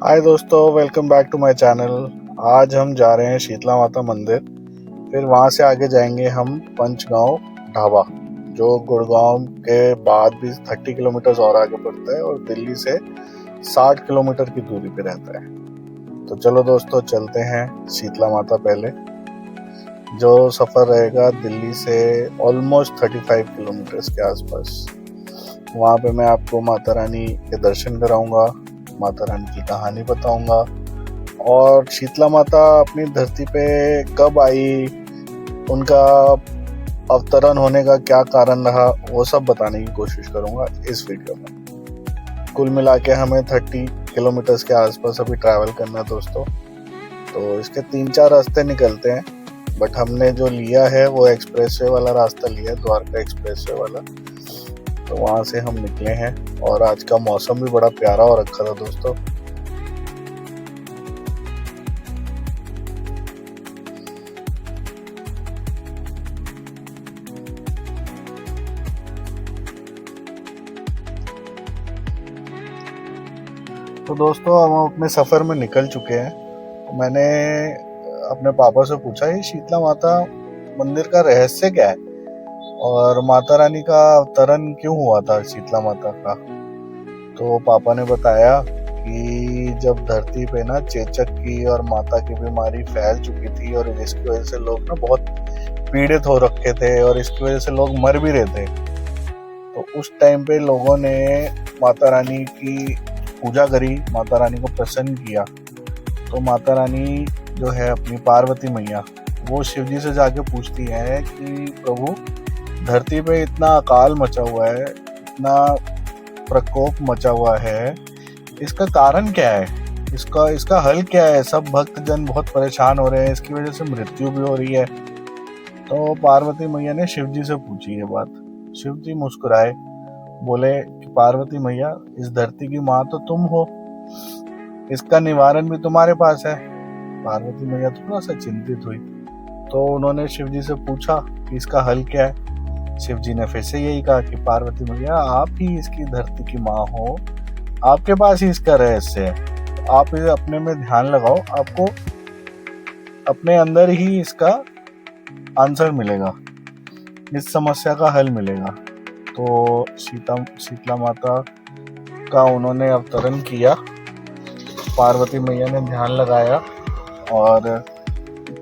हाय दोस्तों, welcome back to my channel. आज हम जा रहे हैं शीतला माता मंदिर। फिर वहाँ से आगे जाएंगे हम पंचगांव ढाबा, जो गुड़गांव के बाद भी 30 किलोमीटर और आगे पड़ता है और दिल्ली से 60 किलोमीटर की दूरी पे रहता है। तो चलो दोस्तों, चलते हैं शीतला माता। पहले जो सफ़र रहेगा दिल्ली से ऑलमोस्ट 35 किलोमीटर के आसपास, वहाँ पे मैं आपको माता रानी के दर्शन कराऊंगा, माता रानी की कहानी बताऊंगा और शीतला माता अपनी धरती पे कब आई, उनका अवतरण होने का क्या कारण रहा, वो सब बताने की कोशिश करूंगा इस वीडियो में। कुल मिला के हमें 30 किलोमीटर के आसपास अभी ट्रैवल करना है दोस्तों। तो इसके 3-4 रास्ते निकलते हैं, बट हमने जो लिया है वो एक्सप्रेसवे वाला रास्ता लिया है, द्वारका एक्सप्रेसवे वाला। तो वहाँ से हम निकले हैं और आज का मौसम भी बड़ा प्यारा हो रखा था दोस्तों। तो दोस्तों, हम अपने सफ़र में निकल चुके हैं। तो मैंने अपने पापा से पूछा, ये शीतला माता मंदिर का रहस्य क्या है और माता रानी का अवतरण क्यों हुआ था शीतला माता का। तो पापा ने बताया कि जब धरती पे ना चेचक की और माता की बीमारी फैल चुकी थी और जिसकी वजह से लोग ना बहुत पीड़ित हो रखे थे और इसकी वजह से लोग मर भी रहे थे, तो उस टाइम पे लोगों ने माता रानी की पूजा करी, माता रानी को प्रसन्न किया। तो माता रानी जो है अपनी पार्वती मैया, वो शिव जी से जाके पूछती है कि प्रभु, धरती पे इतना अकाल मचा हुआ है, इतना प्रकोप मचा हुआ है, इसका कारण क्या है, इसका हल क्या है। सब भक्तजन बहुत परेशान हो रहे हैं, इसकी वजह से मृत्यु भी हो रही है। तो पार्वती मैया ने शिव जी से पूछी ये बात। शिव जी मुस्कुराए, बोले कि पार्वती मैया, इस धरती की माँ तो तुम हो, इसका निवारण भी तुम्हारे पास है। पार्वती मैया थोड़ा सा चिंतित हुई, तो उन्होंने शिव जी से पूछा कि इसका हल क्या है। शिव जी ने फिर से यही कहा कि पार्वती मैया, आप ही इसकी धरती की माँ हो, आपके पास ही इसका रहस्य है। आप इसे अपने में ध्यान लगाओ, आपको अपने अंदर ही इसका आंसर मिलेगा, इस समस्या का हल मिलेगा। तो शीतला माता का उन्होंने अवतरण किया, पार्वती मैया ने ध्यान लगाया और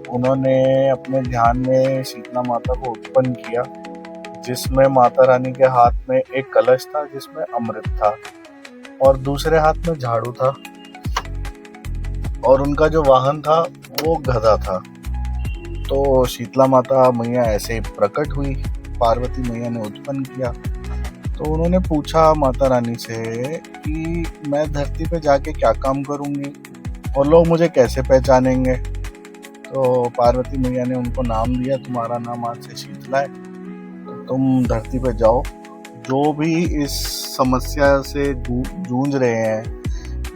उन्होंने अपने ध्यान में शीतला माता को उत्पन्न किया, जिसमें माता रानी के हाथ में एक कलश था जिसमें अमृत था और दूसरे हाथ में झाड़ू था और उनका जो वाहन था वो गधा था। तो शीतला माता मैया ऐसे ही प्रकट हुई, पार्वती मैया ने उत्पन्न किया। तो उन्होंने पूछा माता रानी से कि मैं धरती पे जाके क्या काम करूंगी और लोग मुझे कैसे पहचानेंगे। तो पार्वती मैया ने उनको नाम दिया, तुम्हारा नाम आज से शीतला है, तो तुम धरती पे जाओ, जो भी इस समस्या से जूझ रहे हैं,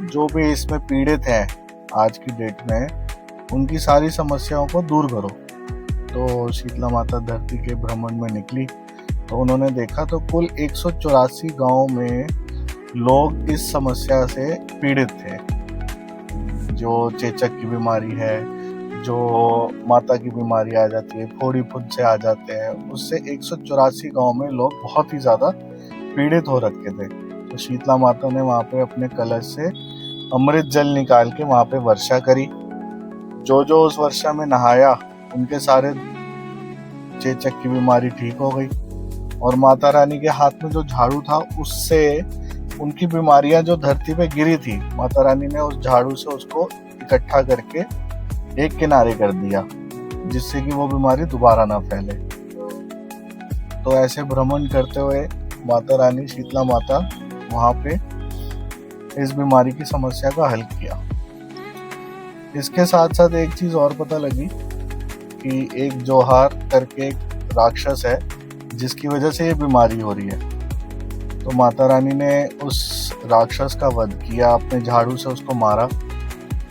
जो भी इसमें पीड़ित हैं आज की डेट में, उनकी सारी समस्याओं को दूर करो। तो शीतला माता धरती के भ्रमण में निकली, तो उन्होंने देखा तो कुल 184 गांव में लोग इस समस्या से पीड़ित थे। जो चेचक की बीमारी है, जो माता की बीमारी आ जाती है, फोड़ी फुंद से आ जाते हैं, उससे 184 गांव में लोग बहुत ही ज़्यादा पीड़ित हो रखे थे। तो शीतला माता ने वहाँ पे अपने कलश से अमृत जल निकाल के वहाँ पे वर्षा करी। जो उस वर्षा में नहाया, उनके सारे चेचक की बीमारी ठीक हो गई और माता रानी के हाथ में जो झाड़ू था, उससे उनकी बीमारियां जो धरती पे गिरी थी, माता रानी ने उस झाड़ू से उसको इकट्ठा करके एक किनारे कर दिया, जिससे कि वो बीमारी दोबारा ना फैले। तो ऐसे भ्रमण करते हुए माता रानी शीतला माता वहाँ पे इस बीमारी की समस्या का हल किया। इसके साथ साथ एक चीज और पता लगी कि एक जोहार करके एक राक्षस है, जिसकी वजह से ये बीमारी हो रही है। तो माता रानी ने उस राक्षस का वध किया, अपने झाड़ू से उसको मारा,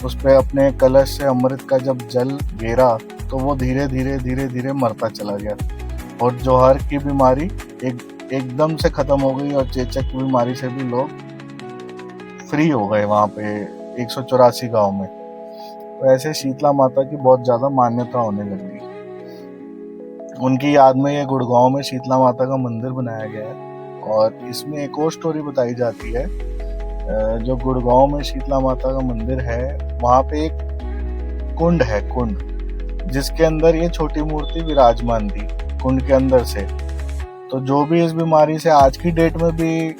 उस पे अपने कलश से अमृत का जब जल गिरा तो वो धीरे धीरे मरता चला गया और जोहर की बीमारी एकदम से खत्म हो गई और चेचक की बीमारी से भी लोग फ्री हो गए वहाँ पे 184 गांव में। तो ऐसे शीतला माता की बहुत ज़्यादा मान्यता होने लगी। उनकी याद में ये गुड़गांव में शीतला माता का मंदिर बनाया गया है। और इसमें एक और स्टोरी बताई जाती है, जो गुड़गांव में शीतला माता का मंदिर है वहाँ पे एक कुंड है, कुंड जिसके अंदर ये छोटी मूर्ति विराजमान थी, कुंड के अंदर से। तो जो भी इस बीमारी से आज की डेट में भी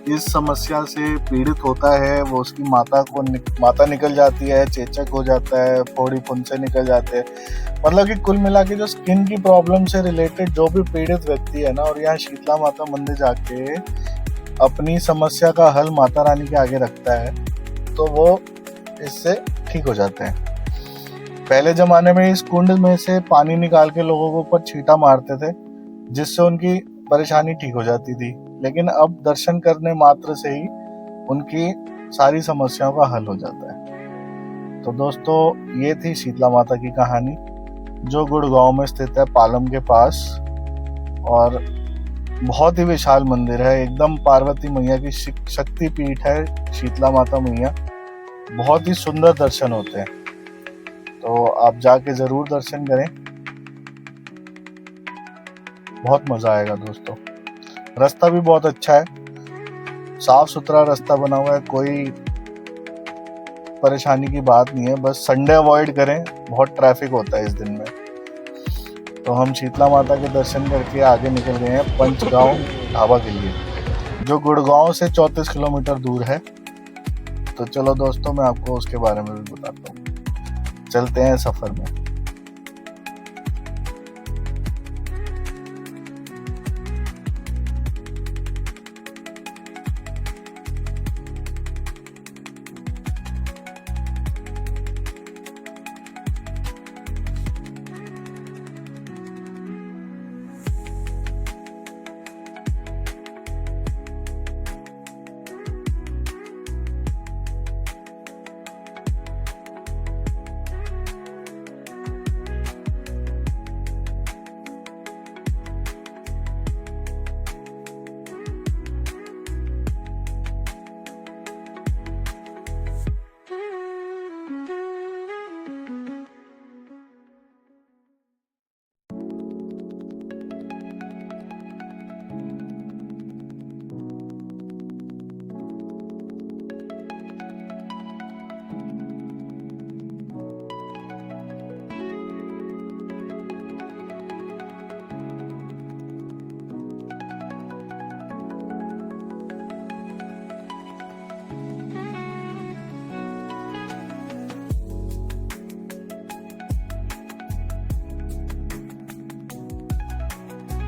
इस समस्या से पीड़ित होता है, वो उसकी माता निकल जाती है, चेचक हो जाता है, फोड़ी फुंसे निकल जाते हैं। मतलब कि कुल मिला के जो स्किन की प्रॉब्लम से रिलेटेड जो भी पीड़ित व्यक्ति है ना, और यहाँ शीतला माता मंदिर जाके अपनी समस्या का हल माता रानी के आगे रखता है, तो वो इससे ठीक हो जाते हैं। पहले जमाने में इस कुंड में से पानी निकाल के लोगों के ऊपर छींटा मारते थे, जिससे उनकी परेशानी ठीक हो जाती थी। लेकिन अब दर्शन करने मात्र से ही उनकी सारी समस्याओं का हल हो जाता है। तो दोस्तों, ये थी शीतला माता की कहानी, जो गुड़गांव में स्थित है, पालम के पास। और बहुत ही विशाल मंदिर है, एकदम पार्वती मैया की शक्ति पीठ है शीतला माता मैया। बहुत ही सुंदर दर्शन होते हैं, तो आप जाके जरूर दर्शन करें, बहुत मजा आएगा दोस्तों। रास्ता भी बहुत अच्छा है, साफ सुथरा रास्ता बना हुआ है, कोई परेशानी की बात नहीं है। बस संडे अवॉइड करें, बहुत ट्रैफिक होता है इस दिन में। तो हम शीतला माता के दर्शन करके आगे निकल गए हैं पंचगांव ढाबा के लिए, जो गुड़गांव से 34 किलोमीटर दूर है। तो चलो दोस्तों, मैं आपको उसके बारे में भी बताता हूँ। चलते हैं सफर में।